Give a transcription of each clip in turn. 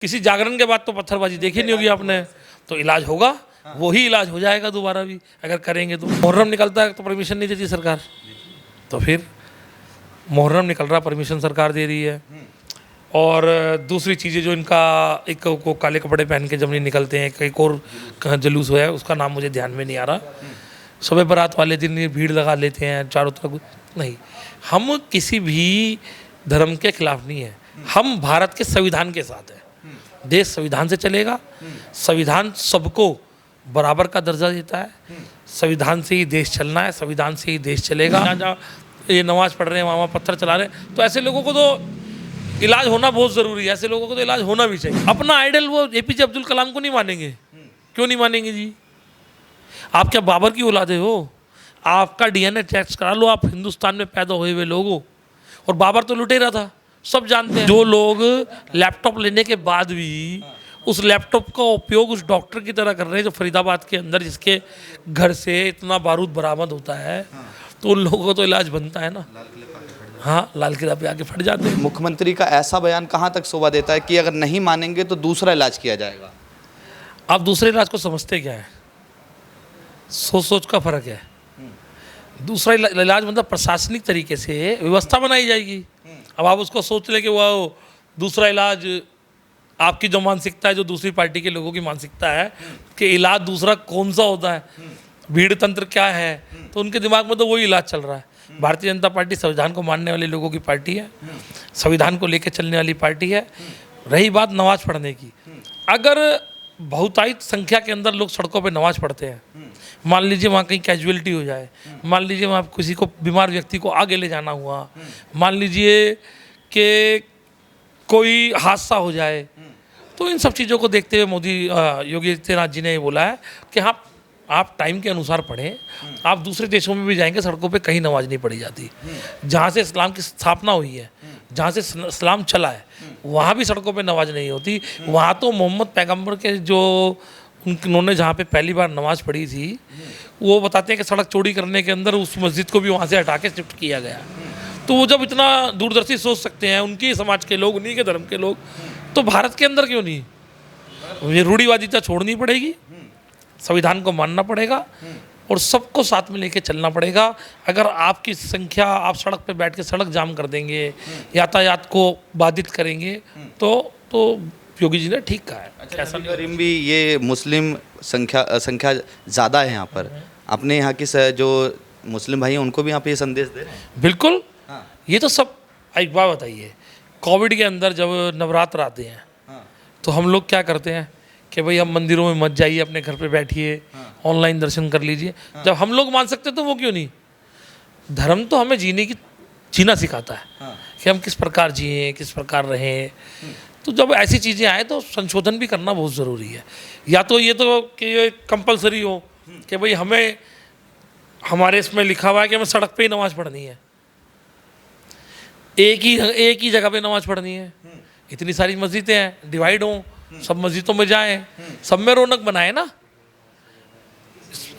किसी जागरण के बाद तो पत्थरबाजी देखी नहीं होगी आपने, तो इलाज होगा, वही इलाज हो जाएगा दोबारा भी अगर करेंगे तो। मुहर्रम निकलता है तो परमिशन नहीं देती सरकार, तो फिर मुहर्रम निकल रहा परमिशन सरकार दे रही है। और दूसरी चीज़ें जो इनका एक को काले कपड़े पहन के जब नहीं निकलते हैं, एक और जुलूस हुआ है उसका नाम मुझे ध्यान में नहीं आ रहा, सुबह बारात वाले दिन ये भीड़ लगा लेते हैं चारों तरफ। नहीं, हम किसी भी धर्म के खिलाफ नहीं है, हम भारत के संविधान के साथ हैं। देश संविधान से चलेगा, संविधान सबको बराबर का दर्जा देता है, संविधान से ही देश चलना है, संविधान से ही देश चलेगा। जहाँ ये नमाज पढ़ रहे हैं वहाँ पत्थर चला रहे हैं, तो ऐसे लोगों को तो इलाज होना बहुत ज़रूरी है, ऐसे लोगों को तो इलाज होना भी चाहिए। अपना आइडल वो एपीजे अब्दुल कलाम को नहीं मानेंगे, क्यों नहीं मानेंगे जी? आप क्या बाबर की औलादे हो? आपका डीएनए टेस्ट करा लो, आप हिंदुस्तान में पैदा हुए हुए लोग हो। और बाबर तो लुटेरा था, सब जानते हैं। जो लोग लैपटॉप लेने के बाद भी उस लैपटॉप का उपयोग उस डॉक्टर की तरह कर रहे हैं जो फरीदाबाद के अंदर, जिसके घर से इतना बारूद बरामद होता है, तो उन लोगों को तो इलाज बनता है ना। हाँ, लाल किला पे आके फट जाते हैं। मुख्यमंत्री का ऐसा बयान कहाँ तक शोभा देता है कि अगर नहीं मानेंगे तो दूसरा इलाज किया जाएगा? आप दूसरे इलाज को समझते क्या है? सोच का फर्क है। दूसरा इलाज मतलब प्रशासनिक तरीके से व्यवस्था बनाई जाएगी। अब आप उसको सोच ले कि वो दूसरा इलाज, आपकी जो मानसिकता है, जो दूसरी पार्टी के लोगों की मानसिकता है कि इलाज दूसरा कौन सा होता है, भीड़ तंत्र क्या है, तो उनके दिमाग में तो वही इलाज चल रहा है। भारतीय जनता पार्टी संविधान को मानने वाले लोगों की पार्टी है, संविधान को लेकर चलने वाली पार्टी है। रही बात नमाज पढ़ने की, अगर बहुतायत संख्या के अंदर लोग सड़कों पे नमाज पढ़ते हैं, मान लीजिए वहाँ कहीं कैजुअलिटी हो जाए, मान लीजिए वहाँ किसी को बीमार व्यक्ति को आगे ले जाना हुआ, मान लीजिए कि कोई हादसा हो जाए, तो इन सब चीज़ों को देखते हुए मोदी योगी आदित्यनाथ जी ने बोला है कि हाँ, आप टाइम के अनुसार पढ़ें। आप दूसरे देशों में भी जाएंगे, सड़कों पे कहीं नमाज नहीं पढ़ी जाती। जहाँ से इस्लाम की स्थापना हुई है, जहाँ से इस्लाम चला है, वहाँ भी सड़कों पे नमाज नहीं होती। वहाँ तो मोहम्मद पैगंबर के जो उन्होंने जहाँ पे पहली बार नमाज पढ़ी थी, वो बताते हैं कि सड़क चौड़ी करने के अंदर उस मस्जिद को भी वहाँ से हटा के शिफ्ट किया गया। तो वो जब इतना दूरदर्शी सोच सकते हैं, उनकी समाज के लोग, उन्हीं के धर्म के लोग, तो भारत के अंदर क्यों नहीं? ये रूढ़िवादिता छोड़नी पड़ेगी, संविधान को मानना पड़ेगा और सबको साथ में लेके चलना पड़ेगा। अगर आपकी संख्या, आप सड़क पे बैठ के सड़क जाम कर देंगे, यातायात को बाधित करेंगे, तो योगी जी ने ठीक कहा है। अच्छा, करीम भी ये मुस्लिम संख्या ज़्यादा है यहाँ पर, अपने यहाँ की जो मुस्लिम भाई हैं उनको भी यहाँ पे ये संदेश दे रहे हैं? बिल्कुल। हाँ। ये तो सब, एक बात बताइए, कोविड के अंदर जब नवरात्र आते हैं, तो हम लोग क्या करते हैं कि भाई हम मंदिरों में मत जाइए, अपने घर पे बैठिए, ऑनलाइन दर्शन कर लीजिए। जब हम लोग मान सकते तो वो क्यों नहीं? धर्म तो हमें जीना सिखाता है कि हम किस प्रकार जिए, किस प्रकार रहें। तो जब ऐसी चीज़ें आए तो संशोधन भी करना बहुत ज़रूरी है। या तो ये तो कि ये कंपलसरी हो कि भाई हमें, हमारे इसमें लिखा हुआ है कि हमें सड़क पे ही नमाज़ पढ़नी है, एक ही जगह पे नमाज़ पढ़नी है। इतनी सारी मस्जिदें हैं, डिवाइड हों, सब मस्जिदों में जाएं, सब में रौनक बनाए ना।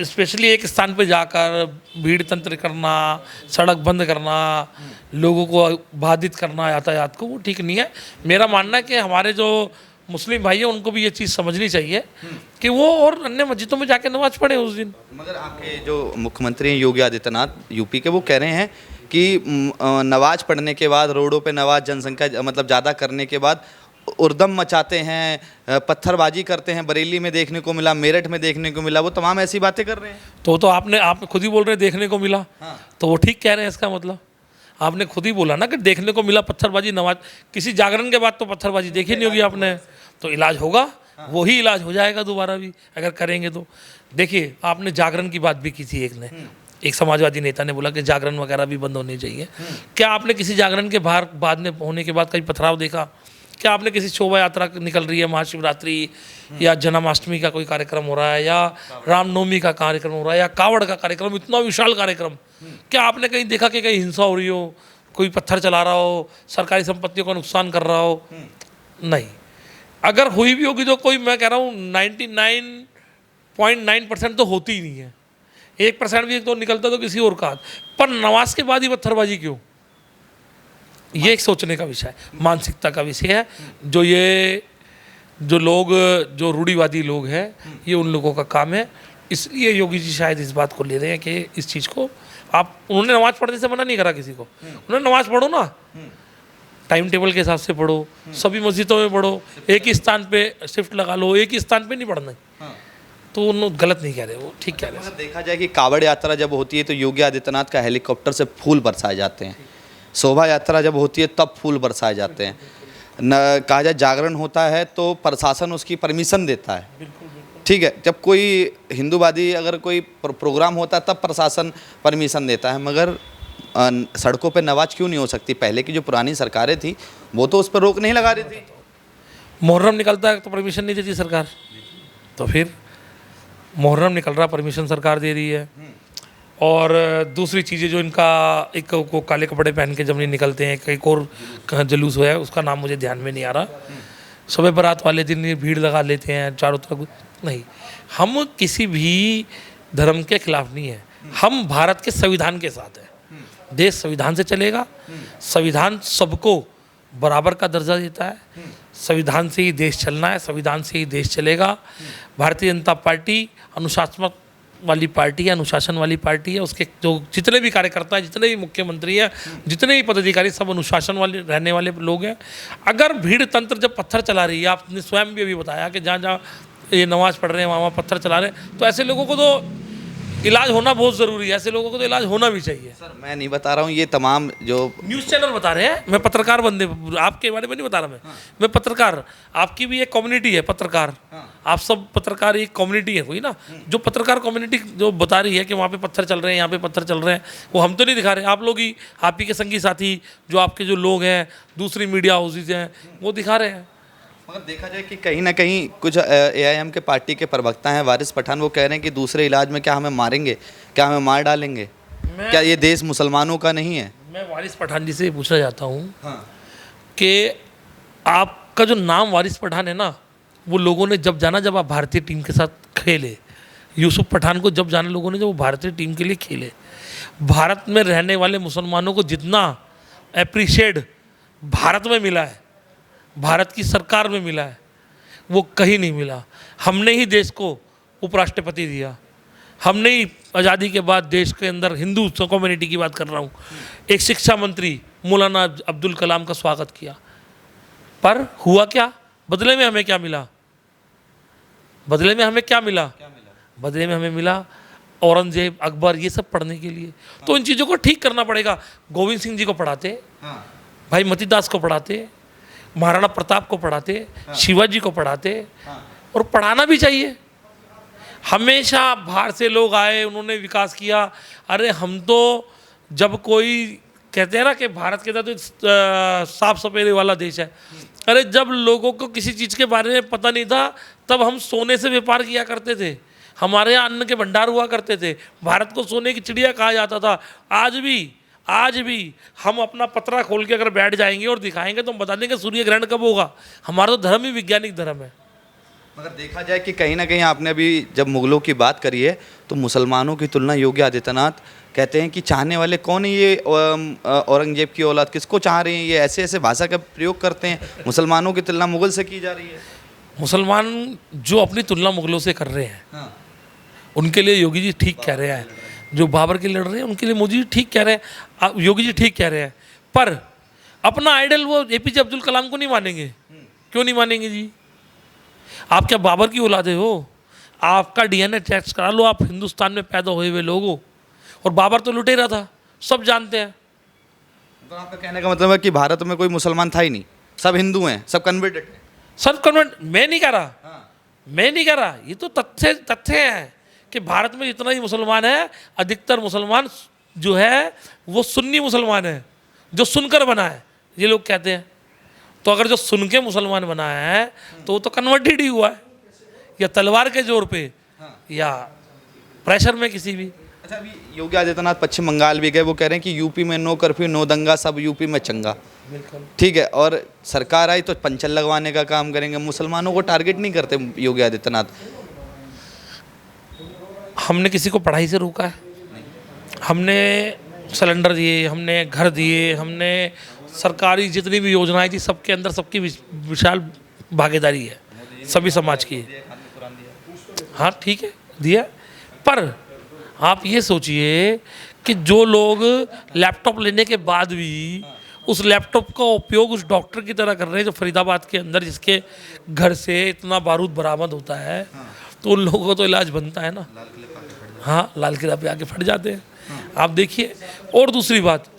स्पेशली एक स्थान पे जाकर भीड़ तंत्र करना, सड़क बंद करना, लोगों को बाधित करना यातायात को, वो ठीक नहीं है। मेरा मानना है कि हमारे जो मुस्लिम भाई हैं उनको भी ये चीज़ समझनी चाहिए कि वो और अन्य मस्जिदों में जाके नमाज पढ़े उस दिन। मगर आपके जो मुख्यमंत्री हैं योगी आदित्यनाथ यूपी के, वो कह रहे हैं कि नमाज पढ़ने के बाद, रोडों पे नमाज, जनसंख्या मतलब ज़्यादा करने के बाद उर्दम मचाते हैं, पत्थरबाजी करते हैं। बरेली में देखने को मिला, मेरठ में देखने को मिला, वो तमाम ऐसी बातें कर रहे हैं। तो आप खुद ही बोल रहे हैं देखने को मिला। तो वो ठीक कह रहे हैं, इसका मतलब आपने खुद ही बोला ना कि देखने को मिला पत्थरबाजी। नमाज, किसी जागरण के बाद तो पत्थरबाजी देखी नहीं होगी आपने, तो इलाज होगा, वही इलाज हो जाएगा दोबारा भी अगर करेंगे तो। देखिए, आपने जागरण की बात भी की थी, एक समाजवादी नेता ने बोला कि जागरण वगैरह भी बंद होने चाहिए। क्या आपने किसी जागरण के बाहर बाद में होने के बाद कहीं पथराव देखा? क्या आपने किसी शोभा यात्रा निकल रही है, महाशिवरात्रि या जन्माष्टमी का कोई कार्यक्रम हो रहा है, या रामनवमी का कार्यक्रम हो रहा है, या कावड़ का कार्यक्रम, इतना विशाल कार्यक्रम, क्या आपने कहीं देखा कि कहीं हिंसा हो रही हो, कोई पत्थर चला रहा हो, सरकारी संपत्तियों का नुकसान कर रहा हो? नहीं। अगर हुई भी होगी तो कोई, मैं कह रहा हूँ 99.9% तो होती ही नहीं है। 1% भी तो निकलता तो किसी और का। पर नमाज के बाद ही पत्थरबाजी क्यों? ये एक सोचने का विषय है, मानसिकता का विषय है, जो ये जो लोग जो रूढ़िवादी लोग हैं ये उन लोगों का काम है। इसलिए योगी जी शायद इस बात को ले रहे हैं कि इस चीज़ को आप, उन्होंने नमाज पढ़ने से मना नहीं करा किसी को, उन्होंने नमाज पढ़ो ना, टाइम टेबल के हिसाब से पढ़ो, सभी मस्जिदों में पढ़ो, एक ही स्थान पे शिफ्ट लगा लो, एक ही स्थान पे नहीं पढ़ना। तो उन्होंने गलत नहीं कह रहे, वो ठीक कह रहे हैं। अगर देखा जाए कि कावड़ यात्रा जब होती है तो योगी आदित्यनाथ का हेलीकॉप्टर से फूल बरसाए जाते हैं, शोभा यात्रा जब होती है तब फूल बरसाए जाते हैं, न कहा जाए जागरण होता है तो प्रशासन उसकी परमिशन देता है, ठीक है। जब कोई हिंदूवादी अगर कोई प्रोग्राम होता है तब प्रशासन परमिशन देता है, मगर सड़कों पे नमाज क्यों नहीं हो सकती? पहले की जो पुरानी सरकारें थी वो तो उस पर रोक नहीं लगा रही थी। मुहर्रम निकलता है तो परमिशन नहीं देती सरकार, तो फिर मुहर्रम निकल रहा परमिशन सरकार दे रही है। और दूसरी चीज़ें जो इनका एक को काले कपड़े पहन के जब नहीं निकलते हैं, एक और जुलूस हुआ है उसका नाम मुझे ध्यान में नहीं आ रहा, शब बारात वाले दिन ये भीड़ लगा लेते हैं चारों तरफ। नहीं, हम किसी भी धर्म के खिलाफ नहीं है, हम भारत के संविधान के साथ हैं। देश संविधान से चलेगा, संविधान सबको बराबर का दर्जा देता है, संविधान से ही देश चलना है, संविधान से ही देश चलेगा। भारतीय जनता पार्टी अनुशासनात्मक वाली पार्टी है, अनुशासन वाली पार्टी है। उसके जो जितने भी कार्यकर्ता हैं, जितने भी मुख्यमंत्री हैं, जितने भी पदाधिकारी, सब अनुशासन वाले रहने वाले लोग हैं। अगर भीड़ तंत्र जब पत्थर चला रही है, आपने स्वयं भी अभी बताया कि जहाँ जहाँ ये नमाज पढ़ रहे हैं वहाँ पत्थर चला रहे हैं, तो ऐसे लोगों को तो इलाज होना बहुत ज़रूरी है, ऐसे लोगों को तो इलाज होना भी चाहिए। सर मैं नहीं बता रहा हूँ, ये तमाम जो न्यूज़ चैनल बता रहे हैं, मैं पत्रकार बंदे आपके बारे में नहीं बता रहा मैं पत्रकार, आपकी भी एक कम्युनिटी है पत्रकार, आप सब पत्रकार एक कम्युनिटी है कोई ना, जो पत्रकार कम्युनिटी जो बता रही है कि वहाँ पे पत्थर चल रहे हैं, यहाँ पे पत्थर चल रहे हैं, वो हम तो नहीं दिखा रहे, आप लोग ही, आप ही के संगी साथी जो आपके जो लोग हैं, दूसरी मीडिया हाउसेज हैं, वो दिखा रहे हैं। मगर देखा जाए कि कहीं ना कहीं कुछ एआईएम के पार्टी के प्रवक्ता हैं वारिस पठान, वो कह रहे हैं कि दूसरे इलाज में क्या हमें मारेंगे, क्या हमें मार डालेंगे, क्या ये देश मुसलमानों का नहीं है? मैं वारिस पठान जी से पूछना चाहता हूँ कि आपका जो नाम वारिस पठान है ना, वो लोगों ने जब जाना जब आप भारतीय टीम के साथ खेले, यूसुफ पठान को जब जाना लोगों ने जब वो भारतीय टीम के लिए खेले, भारत में रहने वाले मुसलमानों को जितना एप्रिशिएट भारत में मिला है, भारत की सरकार में मिला है, वो कहीं नहीं मिला। हमने ही देश को उपराष्ट्रपति दिया, हमने ही आज़ादी के बाद देश के अंदर हिंदू कम्युनिटी की बात कर रहा हूँ, एक शिक्षा मंत्री मौलाना अब्दुल कलाम का स्वागत किया, पर हुआ क्या? बदले में हमें क्या मिला? बदले में हमें क्या मिला? बदले में हमें मिला औरंगजेब, अकबर, ये सब पढ़ने के लिए। तो इन चीज़ों को ठीक करना पड़ेगा। गोविंद सिंह जी को पढ़ाते, भाई मतीदास को पढ़ाते, महाराणा प्रताप को पढ़ाते, शिवाजी को पढ़ाते, और पढ़ाना भी चाहिए। हमेशा बाहर से लोग आए, उन्होंने विकास किया। अरे हम तो जब कोई कहते हैं ना कि भारत के अंदर तो साफ सफेदे वाला देश है, अरे जब लोगों को किसी चीज़ के बारे में पता नहीं था तब हम सोने से व्यापार किया करते थे, हमारे यहाँ अन्न के भंडार हुआ करते थे, भारत को सोने की चिड़िया कहा जाता था। आज भी हम अपना पतरा खोल के अगर बैठ जाएंगे और दिखाएंगे तो हम बता देंगे सूर्य ग्रहण कब होगा। हमारा तो धर्म ही वैज्ञानिक धर्म है। मगर देखा जाए कि कहीं ना कहीं आपने अभी जब मुगलों की बात करी है तो मुसलमानों की तुलना योगी आदित्यनाथ कहते हैं कि चाहने वाले कौन है ये औरंगजेब की औलाद, किसको चाह रहे हैं? ये ऐसे ऐसे भाषा का प्रयोग करते हैं, मुसलमानों की तुलना मुगल से की जा रही है। मुसलमान जो अपनी तुलना मुगलों से कर रहे हैं, उनके लिए योगी जी ठीक कह रहे हैं। जो बाबर के लड़ रहे हैं उनके लिए मोदी जी ठीक कह रहे हैं, योगी जी ठीक कह रहे हैं। पर अपना आइडल वो एपीजे अब्दुल कलाम को नहीं मानेंगे। क्यों नहीं मानेंगे जी? आप क्या बाबर की औलादे हो? आपका डीएनए टेस्ट करा लो, आप हिंदुस्तान में पैदा हुए हुए लोग हो। और बाबर तो लुटेरा था, सब जानते हैं। तो आपका कहने का मतलब है कि भारत में कोई मुसलमान था ही नहीं, सब हिंदू हैं, सब कन्वर्टेड हैं। सब कन्वर्ट मैं नहीं कह रहा, मैं नहीं कह रहा, ये तो तथ्य हैं कि भारत में जितना ही मुसलमान है, अधिकतर मुसलमान जो है वो सुन्नी मुसलमान है, जो सुनकर बना है, ये लोग कहते हैं। तो अगर जो सुन के मुसलमान बना है तो वो तो कन्वर्टेड ही हुआ है, या तलवार के जोर पे या प्रेशर में किसी भी। अच्छा, अभी योगी आदित्यनाथ पश्चिम बंगाल भी गए, वो कह रहे हैं कि यूपी में नो कर्फ्यू नो दंगा, सब यूपी में चंगा। ठीक है, और सरकार आई तो पंचल लगवाने का काम करेंगे। मुसलमानों को टारगेट नहीं करते योगी आदित्यनाथ। हमने किसी को पढ़ाई से रोका है? हमने सिलेंडर दिए, हमने घर दिए, हमने सरकारी जितनी भी योजनाएं थी सबके अंदर सबकी विशाल भागीदारी है। सभी समाज की। हाँ ठीक है, दिया, पर आप ये सोचिए कि जो लोग लैपटॉप लेने के बाद भी उस लैपटॉप का उपयोग उस डॉक्टर की तरह कर रहे हैं जो फरीदाबाद के अंदर, जिसके घर से इतना बारूद बरामद होता है, तो उन लोगों को तो इलाज बनता है ना। हाँ, लाल किला पे आके फट जाते हैं। आप देखिए। और दूसरी बात,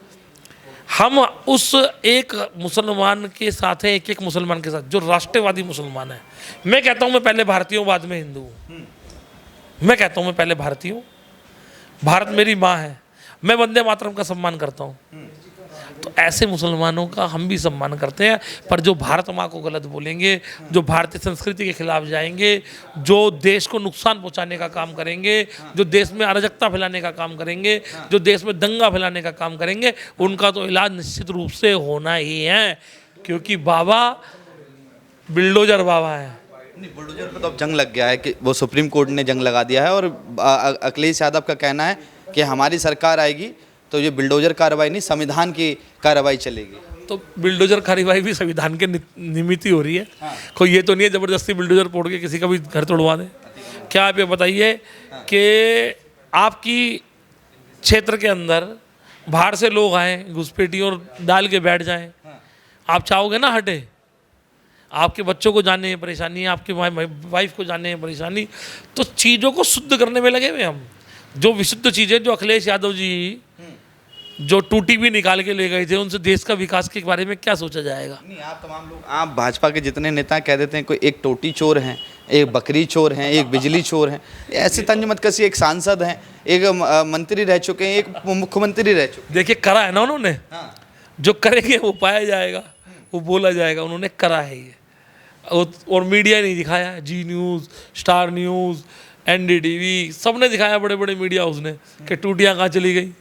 हम उस एक मुसलमान के साथ हैं, एक मुसलमान के साथ जो राष्ट्रवादी मुसलमान है। मैं कहता हूँ मैं पहले भारतीय हूँ, बाद में हिंदू हूँ। मैं कहता हूँ मैं पहले भारतीय हूँ, भारत मेरी माँ है, मैं वंदे मातरम का सम्मान करता हूँ। तो ऐसे मुसलमानों का हम भी सम्मान करते हैं, पर जो भारत माँ को गलत बोलेंगे, जो भारतीय संस्कृति के खिलाफ जाएंगे, जो देश को नुकसान पहुंचाने का काम करेंगे, जो देश में अराजकता फैलाने का काम करेंगे, जो देश में दंगा फैलाने का काम करेंगे, उनका तो इलाज निश्चित रूप से होना ही है, क्योंकि बाबा बिल्डोजर बाबा है। नहीं, बुलडोजर पर तो अब जंग लग गया है कि वो सुप्रीम कोर्ट ने जंग लगा दिया है, और अखिलेश यादव का कहना है कि हमारी सरकार आएगी तो ये बिल्डोजर कार्रवाई नहीं, संविधान की कार्रवाई चलेगी। तो बिल्डोजर कार्रवाई भी संविधान के निमित्त ही हो रही है। कोई ये तो नहीं है जबरदस्ती बिल्डोजर फोड़ के किसी का भी घर तोड़वा दे। क्या आप ये बताइए कि आपकी क्षेत्र के अंदर बाहर से लोग आए, घुसपैठी और डाल के बैठ जाएं, आप चाहोगे ना हटे? आपके बच्चों को जानने में परेशानी है, आपकी वाइफ को जानने में परेशानी, तो चीज़ों को शुद्ध करने में लगे हुए हम। जो विशुद्ध चीज़ें जो अखिलेश यादव जी जो टूटी भी निकाल के ले गए थे, उनसे देश का विकास के बारे में क्या सोचा जाएगा? नहीं, आप तमाम लोग, आप भाजपा के जितने नेता कह देते हैं कोई एक टोटी चोर हैं, एक बकरी चोर हैं, एक बिजली चोर हैं, ऐसे तंज मत कसी। एक सांसद हैं, एक मंत्री रह चुके हैं, एक मुख्यमंत्री रह चुके। देखिए, करा है ना उन्होंने। जो करेंगे वो पाया जाएगा, वो बोला जाएगा, उन्होंने करा है ये। और मीडिया नहीं दिखाया, जी न्यूज़, स्टार न्यूज़, NDTV, सबने दिखाया, बड़े बड़े मीडिया हाउस ने, कि टूटियाँ कहाँ चली गई।